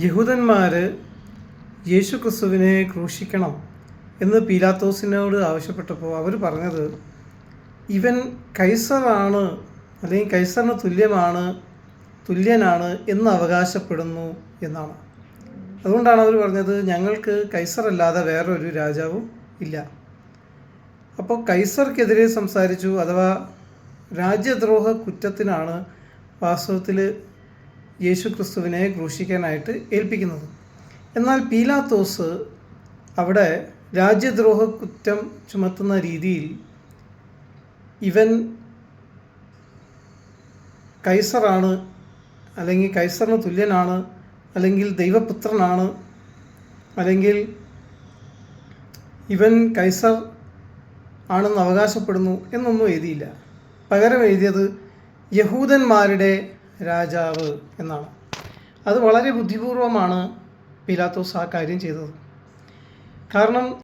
യഹൂദന്മാർ യേശു ക്രിസ്തുവിനെ ക്രൂശിക്കണം എന്ന് പീലാത്തോസിനോട് ആവശ്യപ്പെട്ടപ്പോൾ അവർ പറഞ്ഞത് ഇവൻ കൈസറാണ് അല്ലെങ്കിൽ കൈസറിന് തുല്യനാണ് എന്ന് അവകാശപ്പെടുന്നു എന്നാണ്. അതുകൊണ്ടാണ് അവർ പറഞ്ഞത് ഞങ്ങൾക്ക് കൈസറല്ലാതെ വേറൊരു രാജാവും ഇല്ല. അപ്പോൾ കൈസർക്കെതിരെ സംസാരിച്ചു, അഥവാ രാജ്യദ്രോഹ കുറ്റത്തിനാണ് വാസ്തവത്തിൽ യേശു ക്രിസ്തുവിനെ ക്രൂശിക്കാനായിട്ട് ഏൽപ്പിക്കുന്നത്. എന്നാൽ പീലാത്തോസ് അവിടെ രാജ്യദ്രോഹ കുറ്റം ചുമത്തുന്ന രീതിയിൽ ഇവൻ കൈസറാണ്, അല്ലെങ്കിൽ കൈസറിന് തുല്യനാണ്, അല്ലെങ്കിൽ ദൈവപുത്രനാണ്, അല്ലെങ്കിൽ ഇവൻ കൈസർ ആണെന്ന് അവകാശപ്പെടുന്നു എന്നൊന്നും എഴുതിയില്ല. പകരം എഴുതിയത് യഹൂദന്മാരുടെ രാജാവ് എന്നാണ്. അത് വളരെ ബുദ്ധിപൂർവമാണ് പീലാത്തോസ് ആ കാര്യം ചെയ്തത്. കാരണം